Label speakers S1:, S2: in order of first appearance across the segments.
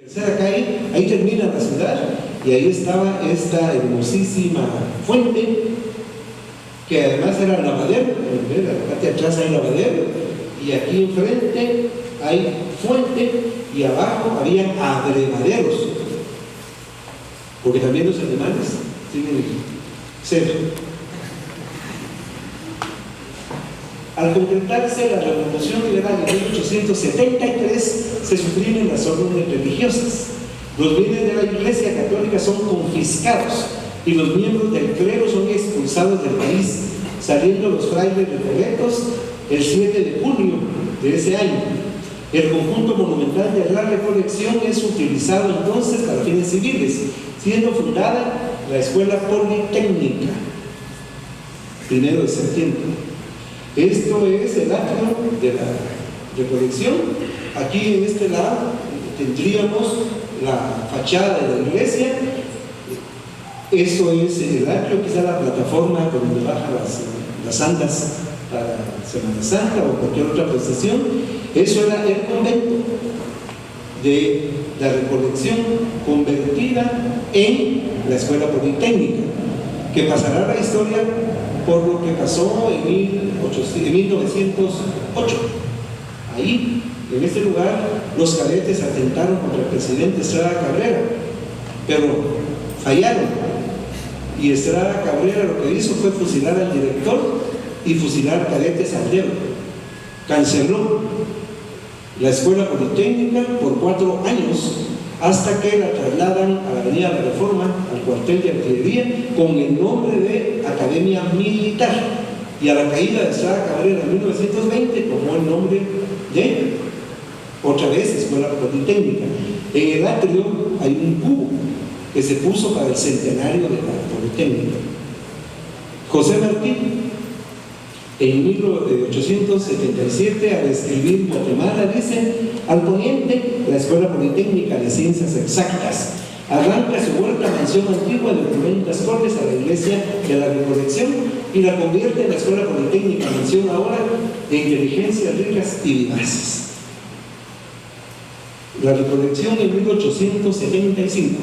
S1: Tercera calle, ahí termina la ciudad y ahí estaba esta hermosísima fuente que además era lavadero. Acá atrás hay lavadero y aquí enfrente hay fuente y abajo había abrevaderos, porque también los animales tienen sed. Al concretarse la Revolución Liberal en 1873, se suprimen las órdenes religiosas. Los bienes de la Iglesia Católica son confiscados y los miembros del clero son expulsados del país, saliendo los frailes recoletos el 7 de junio de ese año. El conjunto monumental de la Recolección es utilizado entonces para fines civiles, siendo fundada la Escuela Politécnica, 1 de septiembre. Esto es el atrio de la Recolección. Aquí en este lado tendríamos la fachada de la iglesia. Eso es el atrio, quizá la plataforma donde bajan las andas para Semana Santa o cualquier otra prestación. Eso era el convento de la Recolección, convertida en la Escuela Politécnica, que pasará a la historia por lo que pasó en 1908. Ahí, en este lugar, los cadetes atentaron contra el presidente Estrada Cabrera, pero fallaron. Y Estrada Cabrera lo que hizo fue fusilar al director y fusilar cadetes al dedo. Canceló la Escuela Politécnica por 4 años, hasta que la trasladan a la Avenida de la Reforma, al cuartel de artillería, con el nombre de Academia Militar. Y a la caída de Estrada Cabrera en 1920 tomó el nombre de, otra vez, Escuela Politécnica. En el atrio hay un cubo que se puso para el centenario de la Politécnica. José Martí, en 1877, al escribir Guatemala, dice: al poniente, la Escuela Politécnica de Ciencias Exactas arranca su huerta mansión antigua de opulentas cortes a la iglesia de la Recolección y la convierte en la Escuela Politécnica mansión ahora de inteligencias ricas y vivaces. La Recolección en 1875.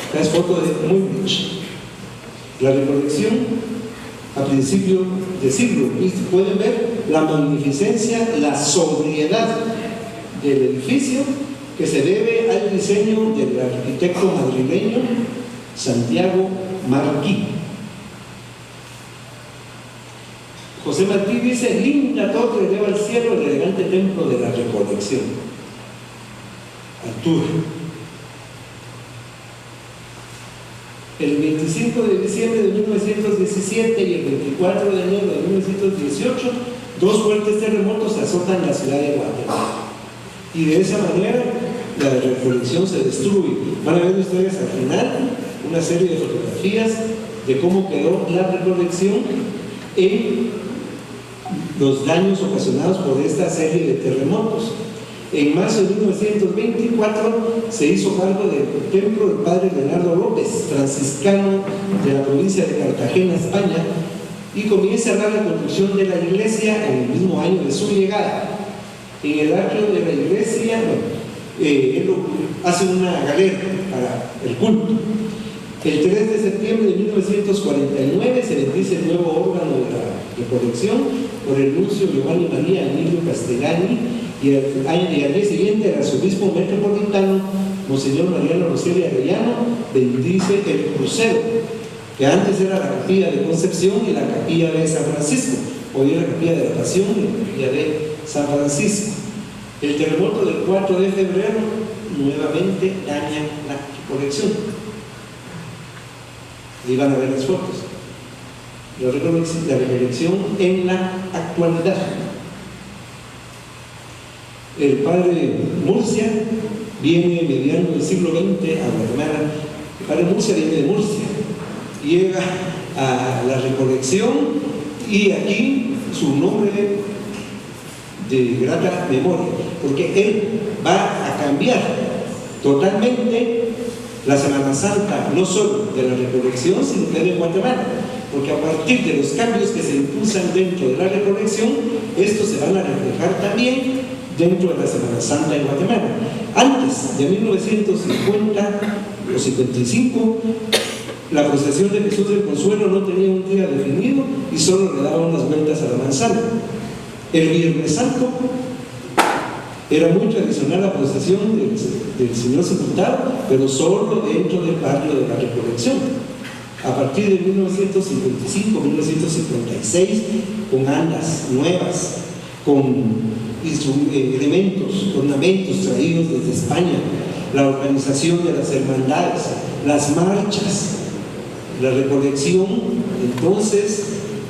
S1: Esta es foto de Múnich. La Recolección a principio de siglo, y pueden ver la magnificencia, la sobriedad del edificio, que se debe al diseño del arquitecto madrileño Santiago Marquí. José Martí dice: linda torre eleva al cielo el elegante templo de la Recolección. Altura. El 25 de diciembre de 1917 y el 24 de enero de 1918, 2 fuertes terremotos azotan la ciudad de Guatemala. Y de esa manera la Recolección se destruye. Van a ver ustedes al final una serie de fotografías de cómo quedó la Recolección en los daños ocasionados por esta serie de terremotos. En marzo de 1924 se hizo cargo del templo del padre Leonardo López, franciscano de la provincia de Cartagena, España, y comienza la reconstrucción de la iglesia en el mismo año de su llegada. En el atrio de la iglesia, él hace una galera para el culto. El 3 de septiembre de 1949 se bendice el nuevo órgano de la Recolección por el nuncio Giovanni María Emilio Castellani, y al día siguiente el arzobispo metropolitano Monseñor Mariano Roseli Arellano bendice el crucero, que antes era la capilla de Concepción y la capilla de San Francisco. Hoy es la capilla de la Pasión y la capilla de San Francisco. El terremoto del 4 de febrero nuevamente daña la Recolección. Ahí van a ver las fotos. La Recolección en la actualidad. El padre Murcia viene mediando el siglo XX a Guatemala. El padre Murcia viene de Murcia, llega a la Recolección y aquí su nombre de grata memoria, porque él va a cambiar totalmente la Semana Santa, no solo de la Recolección, sino que de Guatemala, porque a partir de los cambios que se impulsan dentro de la Recolección, estos se van a reflejar también dentro de la Semana Santa en Guatemala. Antes de 1950 o 55, la procesión de Jesús del Consuelo no tenía un día definido y solo le daba unas vueltas a la manzana. El Viernes Santo era muy tradicional la procesión del Señor sepultado, pero solo dentro del barrio de la Recolección. A partir de 1955-1956, con andas nuevas, con elementos, ornamentos traídos desde España, la organización de las hermandades, las marchas, la recolección, entonces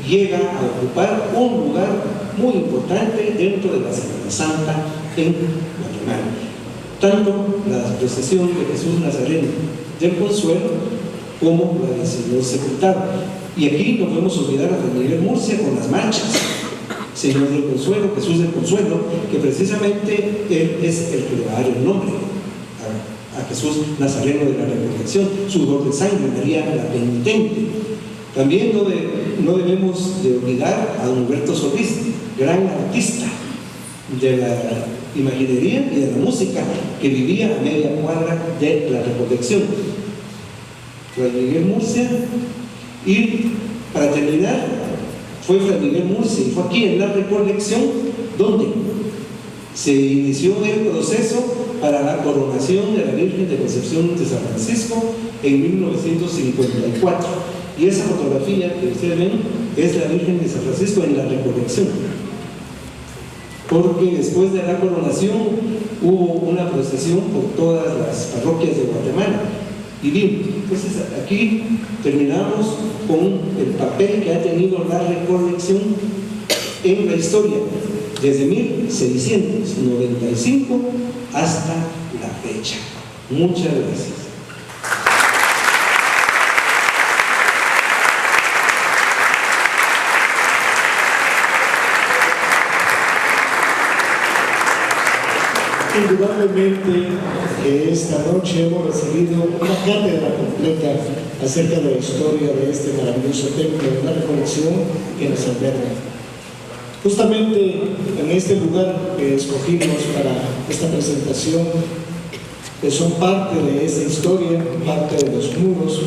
S1: llega a ocupar un lugar muy importante dentro de la Semana Santa en Guatemala. Tanto la procesión de Jesús Nazareno del Consuelo como la del Señor sepultado. Y aquí no podemos olvidar a San Miguel Murcia con las marchas. Señor del Consuelo, Jesús del Consuelo, que precisamente él es el que le va a dar el nombre a Jesús Nazareno de la Recolección, sudor de sangre, María la Penitente. También no debemos de olvidar a don Humberto Solís, gran artista de la imaginería y de la música, que vivía a media cuadra de la Recolección. Fray Miguel Murcia, y para terminar, fue Fray Miguel Murcia, y fue aquí en la Recolección donde se inició el proceso para la coronación de la Virgen de Concepción de San Francisco en 1954. Y esa fotografía que ustedes ven es la Virgen de San Francisco en la Recolección, porque después de la coronación hubo una procesión por todas las parroquias de Guatemala. Y bien, entonces aquí terminamos con el papel que ha tenido la Recolección en la historia, desde 1695 hasta la fecha. Muchas gracias.
S2: Indudablemente esta noche hemos recibido una cátedra completa acerca de la historia de este maravilloso templo de la Recolección que nos alberga. Justamente en este lugar que escogimos para esta presentación, que son parte de esta historia, parte de los muros